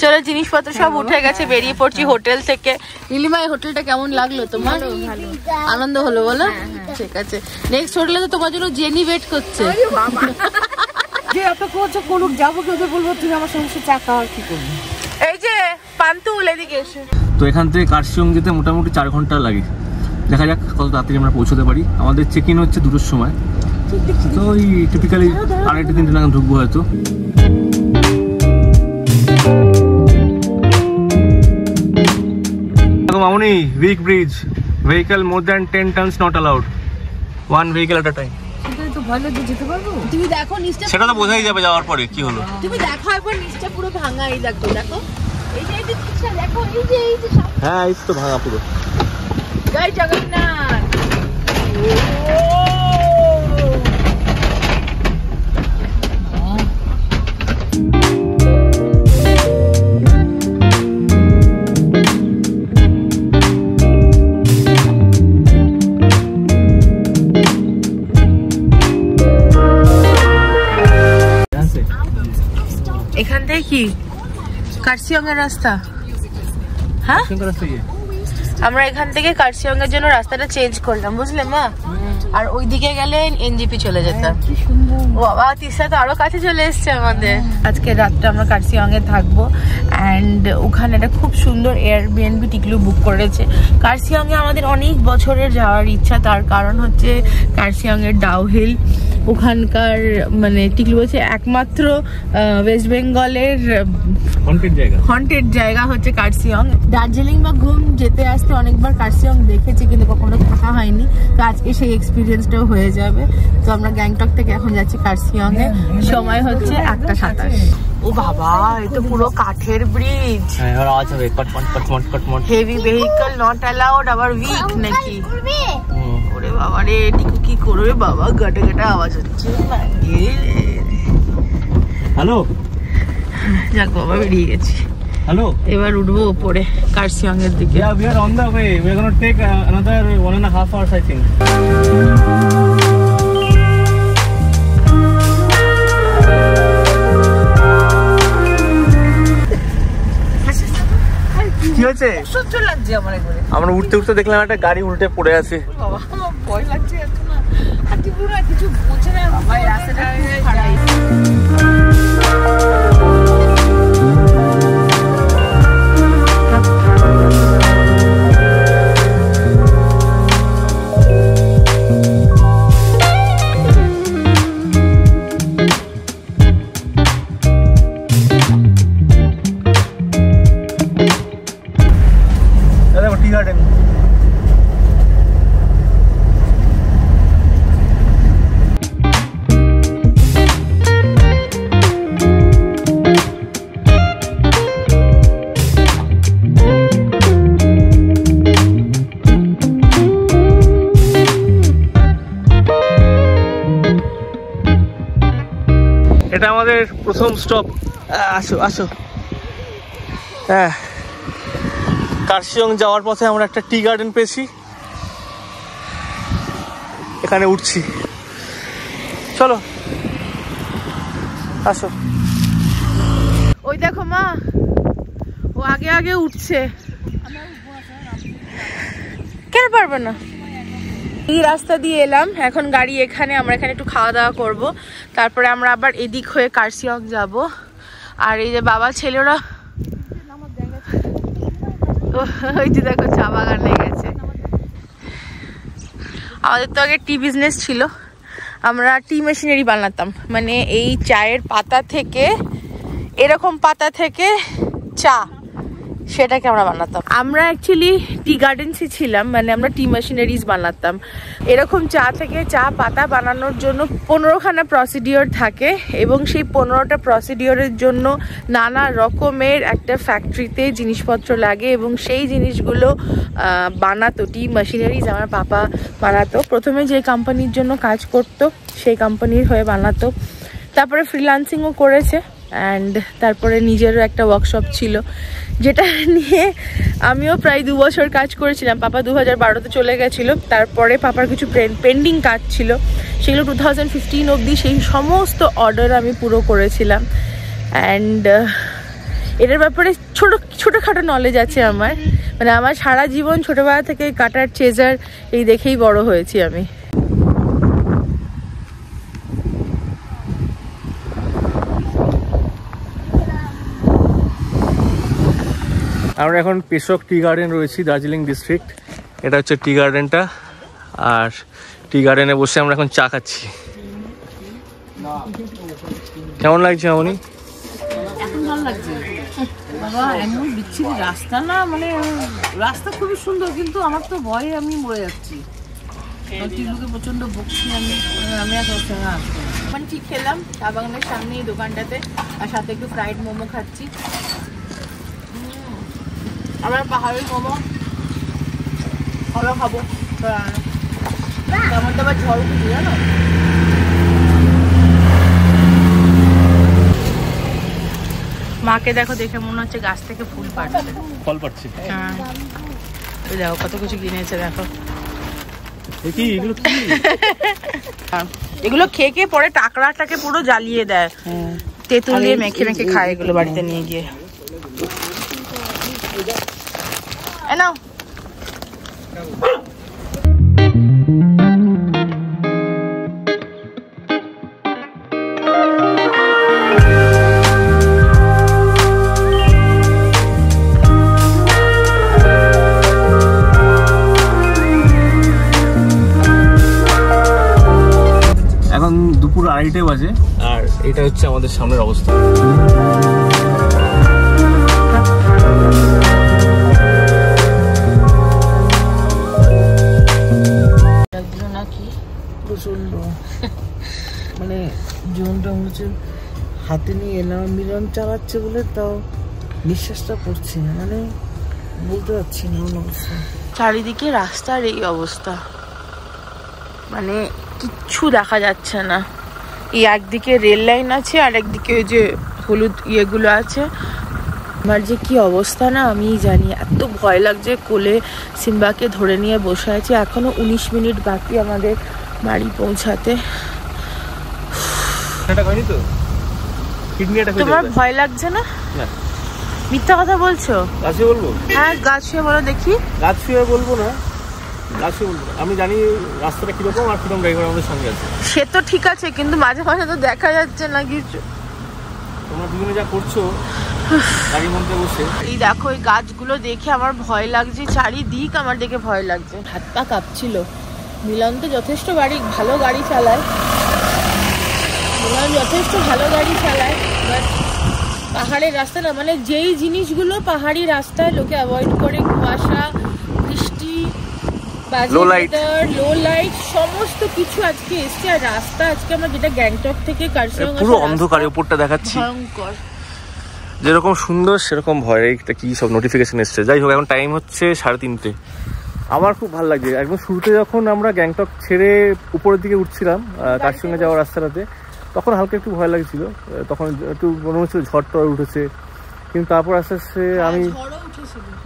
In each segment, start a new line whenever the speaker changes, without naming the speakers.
চলো জিনিসপত্র সব উঠে গেছে, বেরিয়ে পড়ছি হোটেল থেকে। নীলিমা এই হোটেলটা কেমন লাগলো তোমার?
ভালো,
আনন্দ হলো বলো? ঠিক আছে, নেক্সট হোটেলে তো তোমার জন্য জেনি ওয়েট করছে।
যে অপেক্ষা করছে কোলুক যাবো, কেউ বলবো তুমি আমার সঙ্গে চা খাওয়ার কি করবি।
এই যে পান্তুল এদিকে এসে।
তো এখান থেকে কার্শিয়ং যেতে মোটামুটি 4 ঘন্টা লাগে। দেখা যাক কত তাড়াতাড়ি আমরা পৌঁছতে পারি। আমাদের চেক ইন হচ্ছে 2টোর সময়, তো ওই টিপিক্যালি 2:30-3টে নাগাদ ঢুকবো হয়তো। Mamoni, weak bridge, vehicle more than 10 tons not allowed, one vehicle at a time।
সেটাই তো ভয় লাগে, যেতে পারবো?
তুমি দেখো নিচটা,
সেটা তো বোঝাই যাবে যাওয়ার পরে কি হলো।
তুমি দেখো একবার নিচটা পুরো ভাঙা। এই দেখো, দেখো এই যে নিচটা দেখো, এই যে
হ্যাঁ, এই তো ভাঙা পুরো।
জয় জগন্নাথ। এখান থেকে কি কার্শিয়ং এর রাস্তা? হ্যাঁ, আমরা এখান থেকে কার্শিয়ং এর জন্য রাস্তাটা চেঞ্জ করলাম, বুঝলে মা? আর ওইদিকে গেলে এনজিপি চলে যেতাম। ও বাবা, তিস্তা তো আরো কাছে চলে এসছে আমাদের। আজকে রাতটা আমরা কার্শিয়ং এ থাকবো, অ্যান্ড ওখানে একটা খুব সুন্দর এয়ারবিএনবি টিকলু বুক করেছে। কার্শিয়ং এ আমাদের অনেক বছরের যাওয়ার ইচ্ছা, তার কারণ হচ্ছে কার্শিয়ং এর ডাউহিল। ওখানকার মানে টিকলু বলছে একমাত্র ওয়েস্ট বেঙ্গলের হন্টেড জায়গা হচ্ছে কার্শিয়ং। দার্জিলিং বা ঘুম যেতে আসতে অনেকবার কার্শিয়ং দেখেছি, কিন্তু কখনো থাকা হয়নি, তো আজকে সেই এক্সপিরিয়েন্সটাও হয়ে যাবে। তো আমরা গ্যাংটক থেকে এখন যাচ্ছি কার্শিয়ং এ, সময় হচ্ছে 1:27। ও বাবা, এই তো পুরো কাঠের bridge. Heavy vehicle not allowed, আবার উইক নাকি? ওরে বাবা রে, টিকু কি করবে বাবা, গাটা গাটা আওয়াজ হচ্ছে।
হ্যালো,
যাক বাবা, বেরিয়ে গেছি।
হ্যালো,
এবার উঠবো উপরে কার্শিয়ং এর দিকে।
Yeah, we are on the way. We are going to take another 1.5 hours, I think. কি হয়েছে?
সহ্য লাগছে আমার একবারে।
আমরা উঠতে উঠতে দেখলাম একটা গাড়ি উল্টে পড়ে আছে।
বাবা, আমার ভয় লাগছে এত না। আর টিপু না কিছু বোঝে না বাবা, রাস্তাটা খারাপ।
এটা আমাদের প্রথম স্টপ। আসো আসো। হ্যাঁ, কার্শিয়ং যাওয়ার পথে আমরা একটা টি গার্ডেন পেয়েছি, এখানে উঠছি। চলো আসো।
ওই দেখো মা, ও আগে আগে উঠছে। কেন পারবে না? এই রাস্তা দিয়ে এলাম, এখন গাড়ি এখানে, আমরা এখানে একটু খাওয়া দাওয়া করবো, তারপরে আমরা আবার এদিক হয়ে কার্শিয়ং যাব। আর এই যে বাবা ছেলেরা ওই যে দেখো চা বাগানে গেছে। আমাদের তো আগে টি বিজনেস ছিল, আমরা টি মেশিনারি বানাতাম, মানে এই চায়ের পাতা থেকে, এরকম পাতা থেকে চা, সেটাকে আমরা বানাতাম। আমরা অ্যাকচুয়ালি টি গার্ডেন্সে ছিলাম, মানে আমরা টি মেশিনারিজ বানাতাম। এরকম চা থেকে চা পাতা বানানোর জন্য 15খানা প্রসিডিওর থাকে, এবং সেই 15টা প্রসিডিওরের জন্য নানা রকমের একটা ফ্যাক্টরিতে জিনিসপত্র লাগে, এবং সেই জিনিসগুলো বানাতো টি মেশিনারিজ আমার পাপা বানাতো। প্রথমে যে কোম্পানির জন্য কাজ করতো সেই কোম্পানির হয়ে বানাতো, তারপরে ফ্রিল্যান্সিংও করেছে। অ্যান্ড তারপরে নিজেরও একটা ওয়ার্কশপ ছিল, যেটা নিয়ে আমিও প্রায় 2 বছর কাজ করেছিলাম। পাপা 2012-তে চলে গেছিলো, তারপরে পাপার কিছু পেন্ডিং কাজ ছিল, সেগুলো 2015 অবধি সেই সমস্ত অর্ডার আমি পুরো করেছিলাম। অ্যান্ড এটার ব্যাপারে ছোটোখাটো নলেজ আছে আমার, মানে আমার সারা জীবন ছোটোবেলা থেকে কাটার চেজার এই দেখেই বড় হয়েছি আমি।
আমরা এখন পেশক টি গার্ডেন রয়েছি, দার্জিলিং ডিস্ট্রিক্ট। এটা হচ্ছে টি গার্ডেনটা, আর টি গার্ডেনে বসে আমরা এখন চা খাচ্ছি। কেমন লাগছে মামনি?
এখন ভালো লাগছে বাবা, এমন বিচ্ছিরি রাস্তা না, মানে রাস্তা খুবই সুন্দর, কিন্তু আমার তো ভয়ে আমি মরে যাচ্ছি। টিলুকে প্রচন্ড বকছি আমি আর সঙ্গে আসবো।
মানে ঠিক খেলাম চা বাগানের সামনে এই দোকানটাতে, আর সাথে একটু ফ্রাইড মোমো খাচ্ছি। আমরা পাহাড়ি মোমো ভালো খাবো, তেমন তো আবার ঝড় উঠেছি জানো। মাকে দেখো, দেখে মনে হচ্ছে গাছ থেকে ফুল পাড়ছে,
ফল পাচ্ছি।
হ্যাঁ দেখো কত কিছু কিনেছে, দেখো এগুলো খেয়ে খেয়ে পরে টাকরাটাকে পুরো জ্বালিয়ে দেয়, তেঁতুল দিয়ে মেখে মেখে খায় এগুলো বাড়িতে নিয়ে গিয়ে। নাও
এখন দুপুর 2:30 বাজে, আর এটা হচ্ছে আমাদের সামনের অবস্থা।
প্রচন্ড মানে জীবনটা হচ্ছে হাতে নিয়ে এলাম, মিলন চালাচ্ছে বলে তাও নিঃশ্বাসটা পড়ছে, মানে বলতে পারছি না অবস্থা।
চারিদিকে রাস্তার এই অবস্থা, মানে কিচ্ছু দেখা যাচ্ছে না। এই একদিকে রেল লাইন আছে, আর একদিকে ওই যে হলুদ ইয়েগুলো আছে। আমার যে কি অবস্থা না আমি জানি, এত ভয় লাগছে। কোলে সিম্বাকে ধরে নিয়ে বসে আছি, এখনো 19 মিনিট বাকি আমাদের বাড়ি পৌঁছাতে। তোমার ভয় লাগছে না? মিথ্যা কথা বলছো?
গাছে বলবো?
হ্যাঁ গাছ শুয়ে বলো দেখি।
গাছ শুয়ে বলবো না, গাছে বলবো। আমি জানি রাস্তাটা কিরকম আর কিরকম ড্রাইভার আমাদের সঙ্গে আছে।
সে তো ঠিক আছে, কিন্তু মাঝে মাঝে তো দেখা যাচ্ছে না কিছু।
তোমরা দুজনে যা করছো গাড়ির মধ্যে বসে,
এই দেখো এই গাছগুলো দেখে আমার ভয় লাগছে, চারিদিক আমার দেখে ভয় লাগছে, হাত পা কাঁপছিল। মিলন তো যথেষ্ট ভালো গাড়ি চালায়, বাট পাহাড়ের রাস্তা না, মানে যেই জিনিসগুলো পাহাড়ি রাস্তায় লোকে অ্যাভয়েড করে, কুয়াশা, বৃষ্টি, লো লাইট সমস্ত কিছু আজকে এসছে। আর রাস্তা আজকে আমরা যেটা গ্যাংটক থেকে কার্শিয়ং
পুরো অন্ধকারে, উপরটা দেখাচ্ছি
ভয়ঙ্কর,
যেরকম সুন্দর সেরকম ভয়। এইটা কি সব নোটিফিকেশন এসছে। যাই হোক, এখন টাইম হচ্ছে 3:30। আমার খুব ভালো লাগছে। একদম শুরুতে যখন আমরা গ্যাংটক ছেড়ে উপরের দিকে উঠছিলাম কার্শিয়ংয়ে যাওয়ার রাস্তাটাতে, তখন হালকা একটু ভয় লাগছিল, তখন একটু মনে হচ্ছিল ঝড় টড় উঠেছে, কিন্তু তারপর আস্তে আস্তে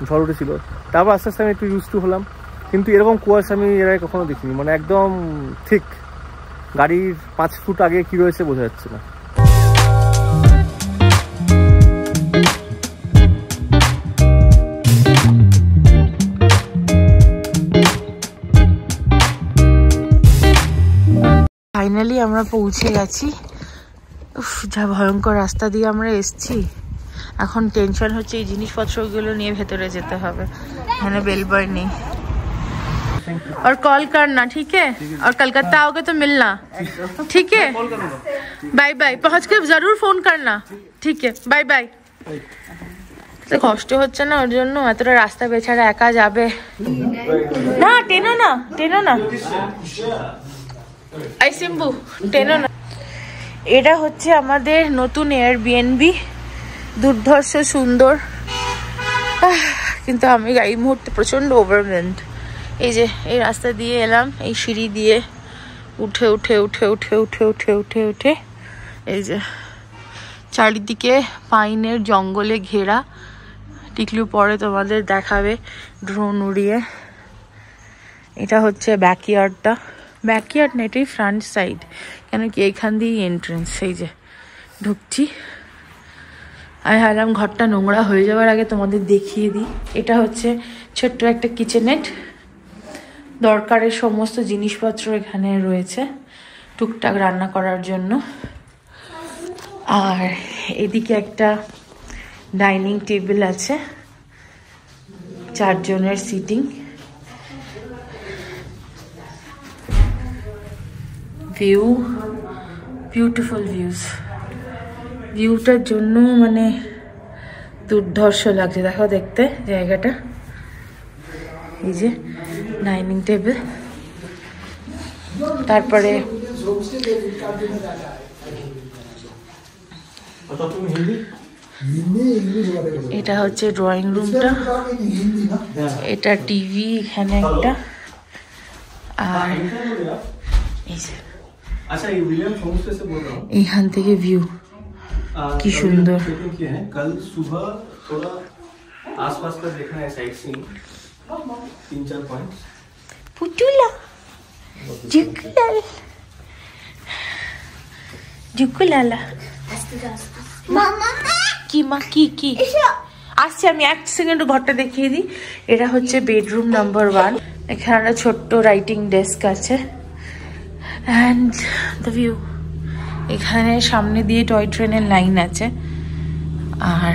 ঝড় উঠেছিল, তারপর আস্তে আস্তে আমি একটু ইউজ টু হলাম। কিন্তু এরকম কুয়াশা আমি এর আগে কখনো দেখিনি, মানে একদম ঠিক গাড়ির 5 ফুট আগে কি রয়েছে বোঝা যাচ্ছে না।
ফাইনালি আমরা পৌঁছে গেছি। যা ভয়ঙ্কর রাস্তা দিয়ে আমরা এসছি। এখন টেনশন হচ্ছে এই জিনিসপত্রগুলো নিয়ে ভেতরে যেতে হবে, এখানে বেল বয় নেই। और कॉल करना ठीक है, और कलकत्ता आओगे तो मिलना ठीक है। बाय बाय, पहुंच के जरूर फोन करना ठीक है। Bye bye. কষ্ট হচ্ছে না ওর জন্য, এতটা রাস্তা বেচারা একা যাবে না। টেনো না আই সিম্বু, টেনো না। এটা হচ্ছে আমাদের নতুন এয়ারবিএনবি, দুর্ধর্ষ সুন্দর, কিন্তু আমি এই মুহূর্তে প্রচন্ড ওভারওয়েলমড। এই যে এই রাস্তা দিয়ে এলাম, এই সিঁড়ি দিয়ে উঠে এই যে চারিদিকে পাইনের জঙ্গলে ঘেরা। টিকলু পরে তোমাদের দেখাবে ড্রোন উড়িয়ে। এটা হচ্ছে ব্যাকইয়ার্ডটা, ব্যাকইয়ার্ড না এটাই ফ্রন্ট সাইড, কেন কি এখান দিয়েই এন্ট্রেন্স। এই যে ঢুকছি, আমি ভাবলাম ঘরটা নোংরা হয়ে যাওয়ার আগে তোমাদের দেখিয়ে দিই। এটা হচ্ছে ছোট্ট একটা কিচেনেট, দরকারের সমস্ত জিনিসপত্র এখানে রয়েছে টুকটাক রান্না করার জন্য। আর এদিকে একটা ডাইনিং টেবিল আছে, 4 জনের সিটিং। ভিউ, বিউটিফুল ভিউজ, ভিউটার জন্য মানে দুর্ধর্ষ লাগছে। দেখো দেখতে জায়গাটা। এই যে ডাইনিং টেবিল, তারপরে এটা হচ্ছে ড্রয়িং রুমটা, এটা টিভি এখানে একটা। আর এইখান থেকে ভিউ কি সুন্দর।
कल सुबह थोड़ा आसपास का देखना है, साइट सीइंग 3-4 पॉइंट्स।
पुटुला जुकुलाल जुकुलाला মামা কি মা কি কি আসছে। আমি 1 সেকেন্ড ঘরটা দেখিয়ে দিই। এটা হচ্ছে বেডরুম নাম্বার 1। এখানে একটা ছোট্ট রাইটিং ডেস্ক আছে অ্যান্ড দ্য ভিউ। এখানে সামনে দিয়ে টয় ট্রেনের লাইন আছে আর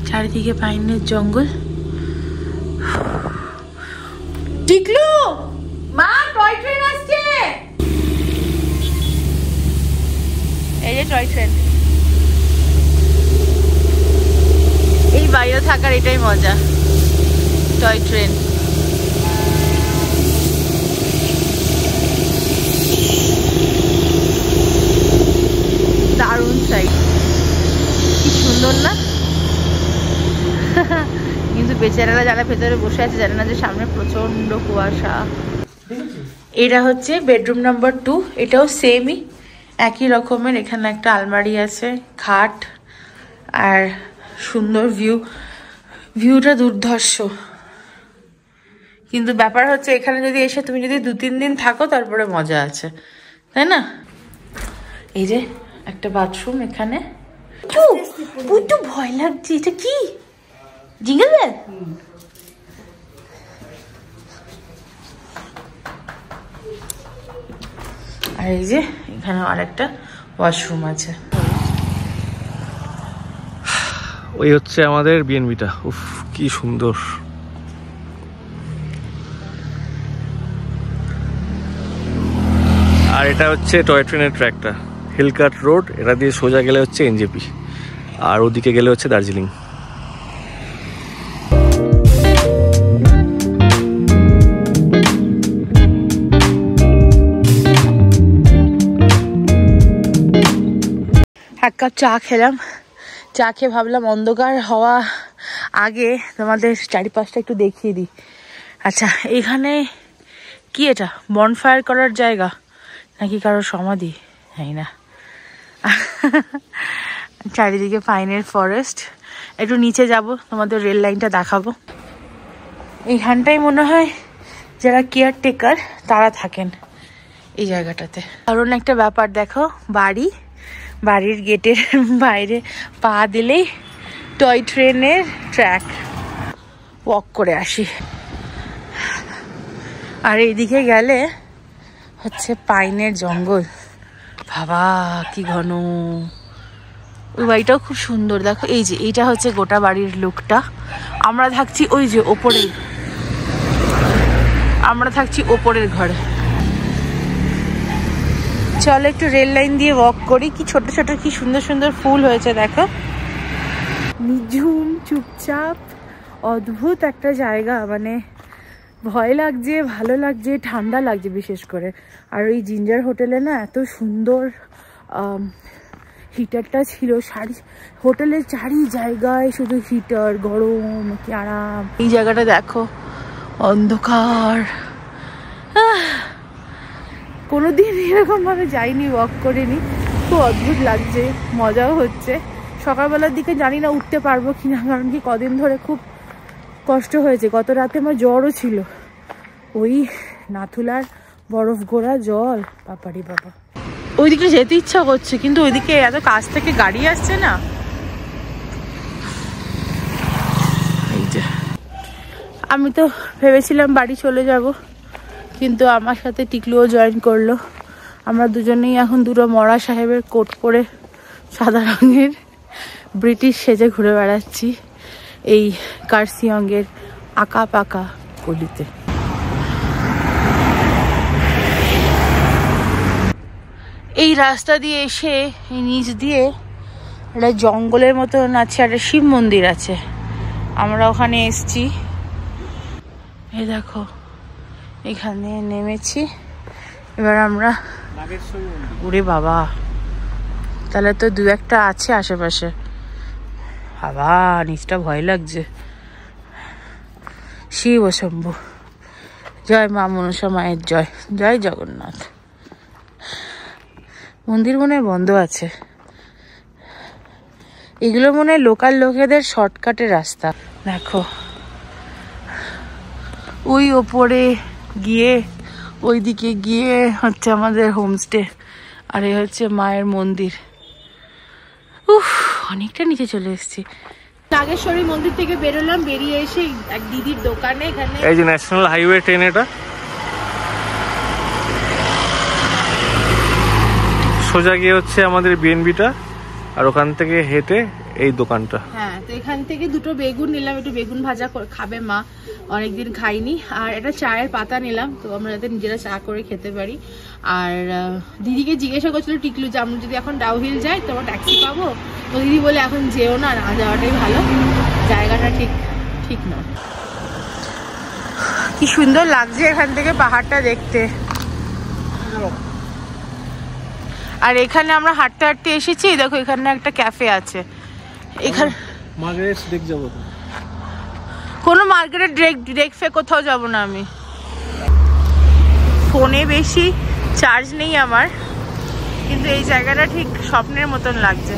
চারিদিকে পাইনের জঙ্গল। টিকলু মা, টয় ট্রেন আসছে। এই যে টয় ট্রেন। এই বাইরে থাকার এটাই মজা, টয় ট্রেন। দারুণ সাইড, কি সুন্দর না? কিন্তু বেচারারা যারা ভেতরে বসে আছে জানে না যে সামনে প্রচন্ড কুয়াশা। এটা হচ্ছে বেডরুম নাম্বার 2। এটাও সেমই, একই রকমের। এখানে একটা আলমারি আছে, খাট আর সুন্দর ভিউ। ভিউটা দুর্ধর্ষ, কিন্তু ব্যাপার হচ্ছে এখানে যদি এসে তুমি যদি 2-3 দিন থাকো তারপরে মজা আছে, তাই না? এই যে একটা বাথরুম এখানে। একটু ভয় লাগছে। এটা কি জিঙ্গল বেল? আর এই যে এখানে আরেকটা ওয়াশরুম আছে।
ওই হচ্ছে আমাদের বিএনবিটা। উফ কি সুন্দর। আর এটা হচ্ছে টয় ট্রেনের ট্র্যাকটা, হিলকাট রোড। এটা দিয়ে সোজা গেলে হচ্ছে এনজেপি, আর ওদিকে গেলে হচ্ছে দার্জিলিং।
এক কাপ চা খেলাম, চা খেয়ে ভাবলাম অন্ধকার হওয়া আগে তোমাদের চারিপাশটা একটু দেখিয়ে দিই। আচ্ছা, এখানে কি এটা বনফায়ার করার জায়গা নাকি কারো সমাধি জানি না। চারিদিকে পাইনের ফরেস্ট। একটু নিচে যাব, তোমাদের রেল লাইনটা দেখাবো। এইখানটাই মনে হয় যারা কেয়ারটেকার তারা থাকেন এই জায়গাটাতে। কারণ একটা ব্যাপার দেখো, বাড়ির গেটের বাইরে পা দিলেই টয় ট্রেনের ট্র্যাক, ওয়াক করে আসি। আর এইদিকে গেলে হচ্ছে পাইনের জঙ্গল। বাবা কি ঘন। ওই বাড়িটাও খুব সুন্দর। দেখো এই যে এইটা হচ্ছে গোটা বাড়ির লুকটা। আমরা থাকছি ওই যে ওপরের ঘরে। চলো একটু রেল লাইন দিয়ে ওয়াক করি। কি ছোট ছোট কি সুন্দর সুন্দর ফুল হয়েছে দেখো। নিঝুম, চুপচাপ, অদ্ভুত একটা জায়গা। মানে ভয় লাগছে, ভালো লাগছে, ঠান্ডা লাগছে বিশেষ করে। আর ওই জিঞ্জার হোটেলে না এত সুন্দর হিটারটা ছিল। হোটেলের চারি জায়গায় শুধু হিটার, গরম, কি আরাম। এই জায়গাটা দেখো, অন্ধকার। কোনোদিন এরকম ভাবে যাইনি, ওয়াক করিনি, খুব অদ্ভুত লাগছে, মজাও হচ্ছে। সকালবেলার দিকে জানি না উঠতে পারবো কিনা, কারণ কি কদিন ধরে খুব কষ্ট হয়েছে। গত রাতে আমার জ্বরও ছিল, ওই নাথুলার বরফ গোড়া জল, বাবারি বাবা। ওইদিকে যেতে ইচ্ছা করছে, কিন্তু ওইদিকে এত কাছ থেকে গাড়ি আসছে না। এই যে আমি তো ভেবেছিলাম বাড়ি চলে যাব, কিন্তু আমার সাথে টিকলুও জয়েন করলো। আমরা দুজনেই এখন দুটো মরা সাহেবের কোট পরে সাদা রঙের ব্রিটিশ সেজে ঘুরে বেড়াচ্ছি এই কার্সিয়ংয়ের আঁকা পাকা গলিতে। এই রাস্তা দিয়ে এসে এই নিচ দিয়ে একটা জঙ্গলের মতন আছে, একটা শিব মন্দির আছে, আমরা ওখানে এসছি। এই দেখো এখানে নেমেছি, এবার আমরা ওরে বাবা, তাহলে তো দু একটা আছে আশেপাশে। বাবা নিচটা ভয় লাগছে। শিব শম্ভু, জয় মা মনসা মায়ের জয়, জয় জগন্নাথ। মন্দির মনে হয় বন্ধ আছে। এগুলো মনে হয় লোকাল লোকেদের শর্টকাটের রাস্তা। দেখো ওই ওপরে গিয়ে, ওইদিকে গিয়ে হচ্ছে আমাদের হোমস্টে, আর এই হচ্ছে মায়ের মন্দির। উফ, অনেকটা নিচে চলে এসেছি। নাগেশ্বরী মন্দির থেকে বেরোলাম, বেরিয়ে এসে এক দিদির দোকানে, এখানে
এই যে ন্যাশনাল হাইওয়ে 10, এটা সোজা গিয়ে হচ্ছে আমাদের বিএনবিটা, আর ওখান থেকে হেঁটে এই দোকানটা।
হ্যাঁ, তো এখান থেকে দুটো বেগুন নিলাম, একটু বেগুন ভাজা খাবে মা, অনেকদিন খাইনি। আর একটা চায়ের পাতা নিলাম, তো আমরা যাতে নিজেরা চা করে খেতে পারি। আর দিদিকে জিজ্ঞাসা করছিল টিকলু যে আমরা যদি এখন ডাউহিল যাই তো আমরা ট্যাক্সি পাবো? তো দিদি বলে এখন যেও না, না যাওয়াটাই ভালো, জায়গাটা ঠিক নয়। কি সুন্দর লাগছে এখান থেকে পাহাড়টা দেখতে। আর এখানে আমরা হাঁটতে হাঁটতে এসেছি, দেখো এখানে একটা ক্যাফে আছে। এখানে
মার্গারেটস ডেক যাবো,
কোনো মার্গারেট ডেক ফে কোথাও যাব না আমি। ফোনে বেশি চার্জ নেই আমার, কিন্তু এই জায়গাটা ঠিক স্বপ্নের মতন লাগছে।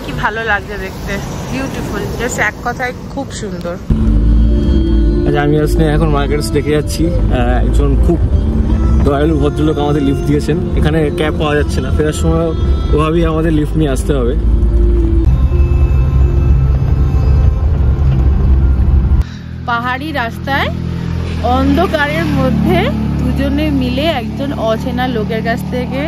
কি ভালো লাগছে দেখতে, বিউটিফুল, জাস্ট এক কথায় খুব সুন্দর।
আচ্ছা, আমি আসলে এখন মার্গারেটস ডেকে যাচ্ছি। একজন খুব দয়ালু ভদ্রলোক আমাদের লিফট দিয়েছেন। এখানে ক্যাব পাওয়া যাচ্ছে না, ফেরার সময় ওভাবেই আমাদের লিফট নিয়ে আসতে হবে।
পাহাড়ি রাস্তায় অন্ধকারের মধ্যে দুজনে মিলে একজন অচেনা লোকের কাছ থেকে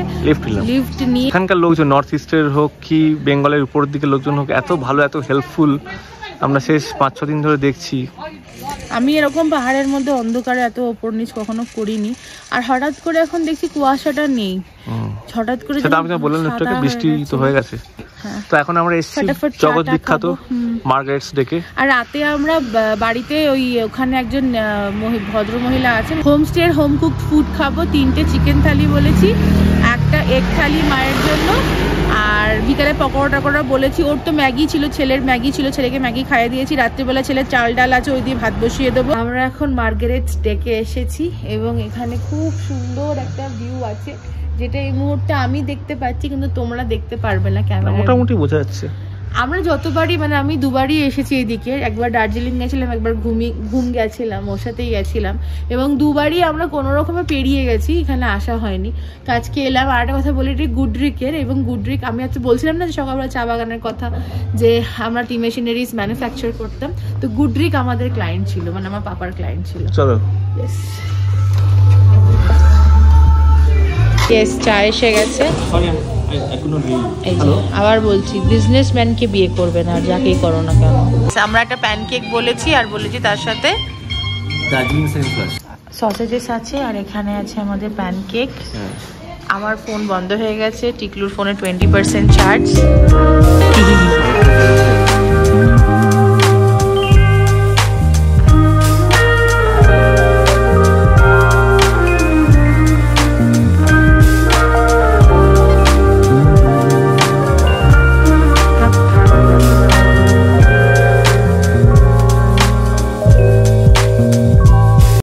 লিফট নিয়ে,
এখানকার লোকজন নর্থ ইস্টের হোক কি বেঙ্গলের উপরের দিকে লোকজন হোক, এত ভালো এত হেল্পফুল আমরা শেষ 5-6 দিন ধরে দেখছি।
আমি এরকম পাহাড়ের মধ্যে অন্ধকারে এত ওপর নিচ কখনো করিনি। আর হঠাৎ করে এখন দেখছি কুয়াশাটা নেই, হঠাৎ করে
সেটা আপনি বললেন একটু আগে, বৃষ্টি তো হয়ে গেছে। তো এখন আমরা এসেছি জগৎ বিখ্যাত মার্গারেটস ডেকে। আর
রাতে আমরা বাড়িতে ওখানে একজন ভদ্র মহিলা আছেন, হোমস্টে এর হোম কুকড ফুড খাবো। 3টে চিকেন থালি বলেছি, একটা এগ থালি মায়ের জন্য, আর বিকালে পকোড়া টকোড়া বলেছি। ওর তো ম্যাগি ছিল, ছেলের ম্যাগি ছিল, ছেলেকে ম্যাগি খাইয়ে দিয়েছি। রাত্রিবেলা ছেলের চাল ডাল আছে, ওই দিয়ে ভাত বসিয়ে দেবো। আমরা এখন মার্গারেটস ডেকে এসেছি এবং এখানে খুব সুন্দর একটা ভিউ আছে, যেটা এই মুহূর্তে আমি দেখতে পাচ্ছি, কিন্তু তোমরা দেখতে পারবে না ক্যামেরা।
মোটামুটি বোঝা যাচ্ছে।
আমরা যতবারই, মানে আমি দুবারই এসেছি এদিকে, একবার দার্জিলিং গেছিলাম, একবার ঘুম গেছিলাম, ওর সাথেই গেছিলাম, এবং দুবারই আমরা কোনো রকমে পেরিয়ে গেছি, এখানে আসা হয়নি। তো আজকে এলাম। আর একটা কথা বলি, এটি গুডরিকের, এবং গুডরিক আমি আজকে বলছিলাম না যে সকালবেলা চা বাগানের কথা, যে আমরা টি মেশিনারিজ ম্যানুফ্যাকচার করতাম, তো গুডরিক আমাদের ক্লায়েন্ট ছিল, মানে আমার পাপার ক্লায়েন্ট ছিল।
চলো
ইয়েস, চা এসে গেছে। আবার বলছি, বিজনেসম্যানকে বিয়ে করবে না, যাকেই করো না কেন। আমরা একটা প্যানকেক বলেছি, আর বলেছি তার সাথে সসেজেস আছে, আর এখানে আছে আমাদের প্যানকেক। আমার ফোন বন্ধ হয়ে গেছে, টিকলুর ফোনে 20% চার্জ।